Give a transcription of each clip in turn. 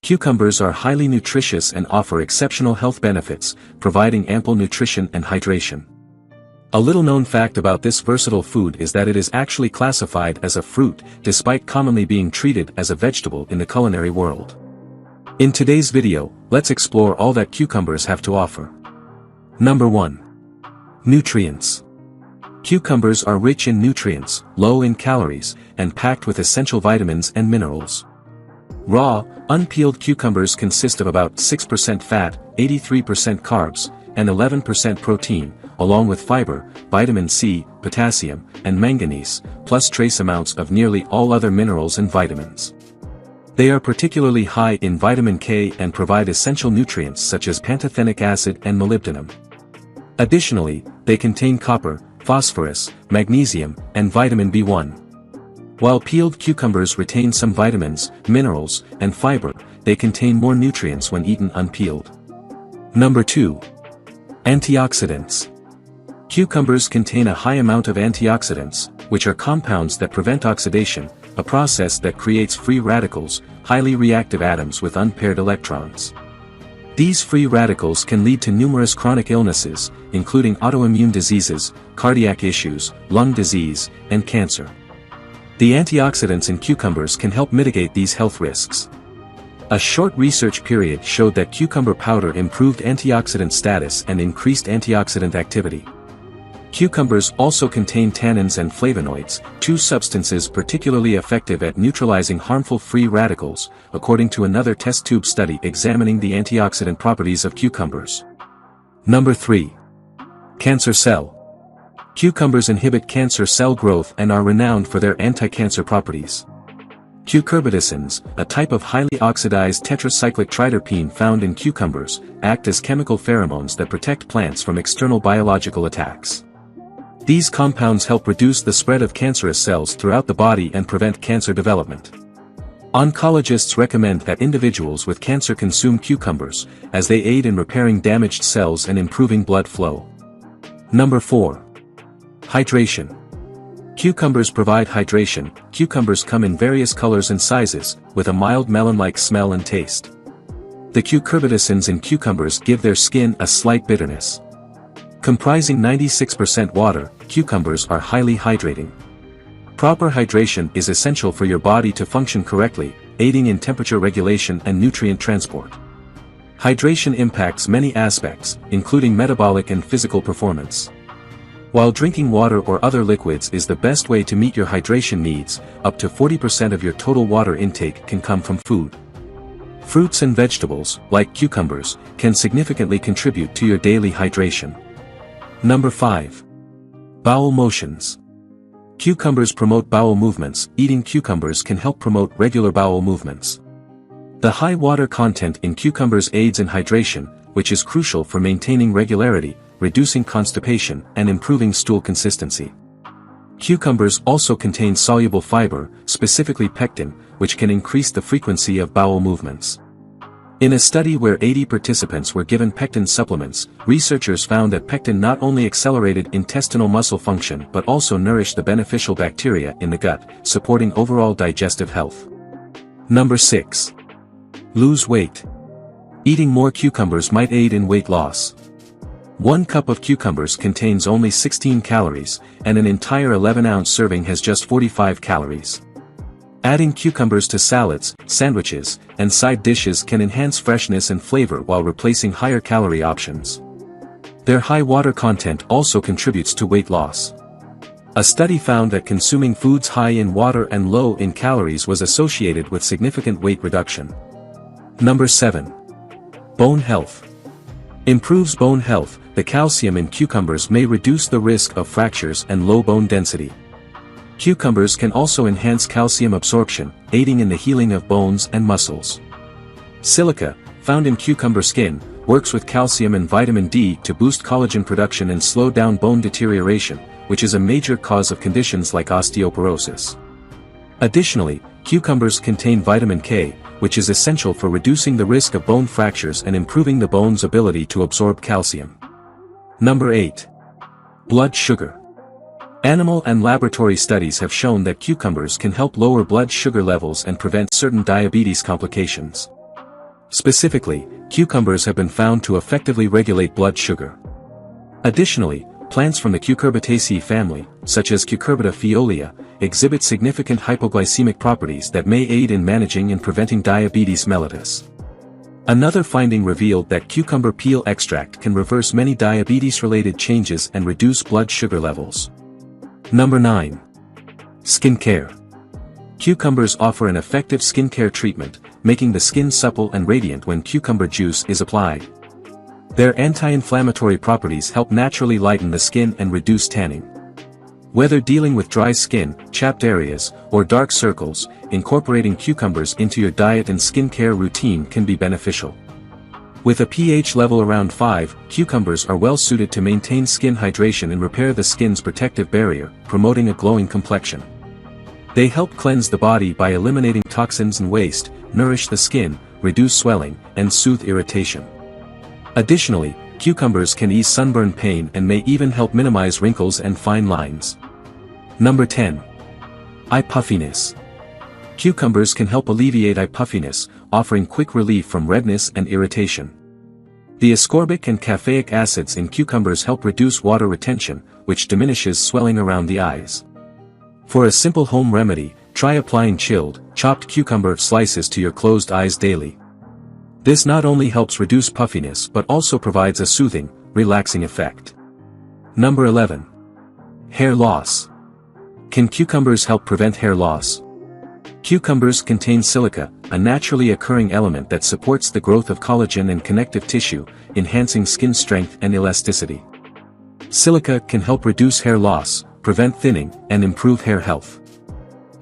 Cucumbers are highly nutritious and offer exceptional health benefits, providing ample nutrition and hydration. A little-known fact about this versatile food is that it is actually classified as a fruit, despite commonly being treated as a vegetable in the culinary world. In today's video, let's explore all that cucumbers have to offer. Number 1. Nutrients. Cucumbers are rich in nutrients, low in calories, and packed with essential vitamins and minerals. Raw, unpeeled cucumbers consist of about 6% fat, 83% carbs, and 11% protein, along with fiber, vitamin C, potassium, and manganese, plus trace amounts of nearly all other minerals and vitamins. They are particularly high in vitamin K and provide essential nutrients such as pantothenic acid and molybdenum. Additionally, they contain copper, phosphorus, magnesium, and vitamin B1. While peeled cucumbers retain some vitamins, minerals, and fiber, they contain more nutrients when eaten unpeeled. Number 2. Antioxidants. Cucumbers contain a high amount of antioxidants, which are compounds that prevent oxidation, a process that creates free radicals, highly reactive atoms with unpaired electrons. These free radicals can lead to numerous chronic illnesses, including autoimmune diseases, cardiac issues, lung disease, and cancer. The antioxidants in cucumbers can help mitigate these health risks. A short research period showed that cucumber powder improved antioxidant status and increased antioxidant activity. Cucumbers also contain tannins and flavonoids, two substances particularly effective at neutralizing harmful free radicals, according to another test tube study examining the antioxidant properties of cucumbers. Number 3. Cancer cell. Cucumbers inhibit cancer cell growth and are renowned for their anti-cancer properties. Cucurbitacins, a type of highly oxidized tetracyclic triterpene found in cucumbers, act as chemical pheromones that protect plants from external biological attacks. These compounds help reduce the spread of cancerous cells throughout the body and prevent cancer development. Oncologists recommend that individuals with cancer consume cucumbers, as they aid in repairing damaged cells and improving blood flow. Number 4. Hydration. Cucumbers provide hydration. Cucumbers come in various colors and sizes, with a mild melon-like smell and taste. The cucurbitacins in cucumbers give their skin a slight bitterness. Comprising 96% water, cucumbers are highly hydrating. Proper hydration is essential for your body to function correctly, aiding in temperature regulation and nutrient transport. Hydration impacts many aspects, including metabolic and physical performance. While drinking water or other liquids is the best way to meet your hydration needs, up to 40% of your total water intake can come from food. Fruits and vegetables, like cucumbers, can significantly contribute to your daily hydration. Number 5. Bowel motions. Cucumbers promote bowel movements. Eating cucumbers can help promote regular bowel movements. The high water content in cucumbers aids in hydration, which is crucial for maintaining regularity, reducing constipation, and improving stool consistency. Cucumbers also contain soluble fiber, specifically pectin, which can increase the frequency of bowel movements. In a study where 80 participants were given pectin supplements, researchers found that pectin not only accelerated intestinal muscle function but also nourished the beneficial bacteria in the gut, supporting overall digestive health. Number 6. Lose weight. Eating more cucumbers might aid in weight loss. 1 cup of cucumbers contains only 16 calories, and an entire 11-ounce serving has just 45 calories. Adding cucumbers to salads, sandwiches, and side dishes can enhance freshness and flavor while replacing higher calorie options. Their high water content also contributes to weight loss. A study found that consuming foods high in water and low in calories was associated with significant weight reduction. Number 7. Bone health. Improves bone health. The calcium in cucumbers may reduce the risk of fractures and low bone density. Cucumbers can also enhance calcium absorption, aiding in the healing of bones and muscles. Silica, found in cucumber skin, works with calcium and vitamin D to boost collagen production and slow down bone deterioration, which is a major cause of conditions like osteoporosis. Additionally, cucumbers contain vitamin K, which is essential for reducing the risk of bone fractures and improving the bone's ability to absorb calcium. Number 8. Blood sugar. Animal and laboratory studies have shown that cucumbers can help lower blood sugar levels and prevent certain diabetes complications. Specifically, cucumbers have been found to effectively regulate blood sugar. Additionally, plants from the Cucurbitaceae family, such as Cucurbita pheolea, exhibit significant hypoglycemic properties that may aid in managing and preventing diabetes mellitus. Another finding revealed that cucumber peel extract can reverse many diabetes-related changes and reduce blood sugar levels. Number 9. Skincare. Cucumbers offer an effective skincare treatment, making the skin supple and radiant when cucumber juice is applied. Their anti-inflammatory properties help naturally lighten the skin and reduce tanning. Whether dealing with dry skin, chapped areas, or dark circles, incorporating cucumbers into your diet and skincare routine can be beneficial. With a pH level around 5, cucumbers are well suited to maintain skin hydration and repair the skin's protective barrier, promoting a glowing complexion. They help cleanse the body by eliminating toxins and waste, nourish the skin, reduce swelling, and soothe irritation. Additionally, cucumbers can ease sunburn pain and may even help minimize wrinkles and fine lines. Number 10. Eye puffiness. Cucumbers can help alleviate eye puffiness, offering quick relief from redness and irritation. The ascorbic and caffeic acids in cucumbers help reduce water retention, which diminishes swelling around the eyes. For a simple home remedy, try applying chilled, chopped cucumber slices to your closed eyes daily. This not only helps reduce puffiness but also provides a soothing, relaxing effect. Number 11. Hair loss. Can cucumbers help prevent hair loss? Cucumbers contain silica, a naturally occurring element that supports the growth of collagen and connective tissue, enhancing skin strength and elasticity. Silica can help reduce hair loss, prevent thinning, and improve hair health.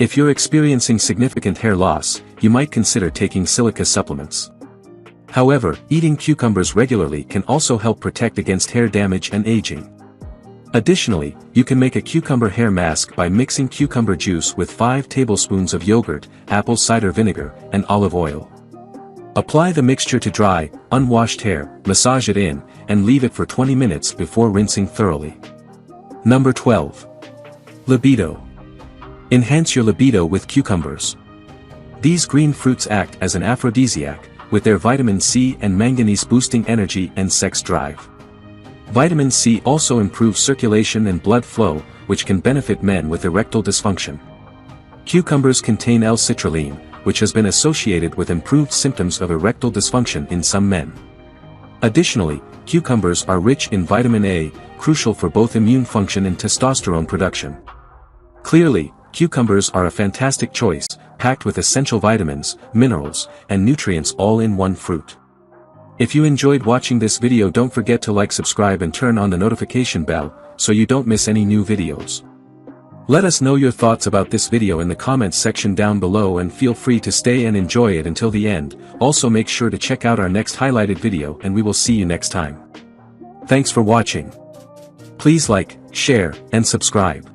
If you're experiencing significant hair loss, you might consider taking silica supplements. However, eating cucumbers regularly can also help protect against hair damage and aging. Additionally, you can make a cucumber hair mask by mixing cucumber juice with 5 tablespoons of yogurt, apple cider vinegar, and olive oil. Apply the mixture to dry, unwashed hair, massage it in, and leave it for 20 minutes before rinsing thoroughly. Number 12. Libido. Enhance your libido with cucumbers. These green fruits act as an aphrodisiac, with their vitamin C and manganese boosting energy and sex drive. Vitamin C also improves circulation and blood flow, which can benefit men with erectile dysfunction. Cucumbers contain L-citrulline, which has been associated with improved symptoms of erectile dysfunction in some men. Additionally, cucumbers are rich in vitamin A, crucial for both immune function and testosterone production. Clearly, cucumbers are a fantastic choice, packed with essential vitamins, minerals, and nutrients all in one fruit. If you enjoyed watching this video, don't forget to like, subscribe and turn on the notification bell, so you don't miss any new videos. Let us know your thoughts about this video in the comments section down below, and feel free to stay and enjoy it until the end. Also make sure to check out our next highlighted video, and we will see you next time. Thanks for watching. Please like, share, and subscribe.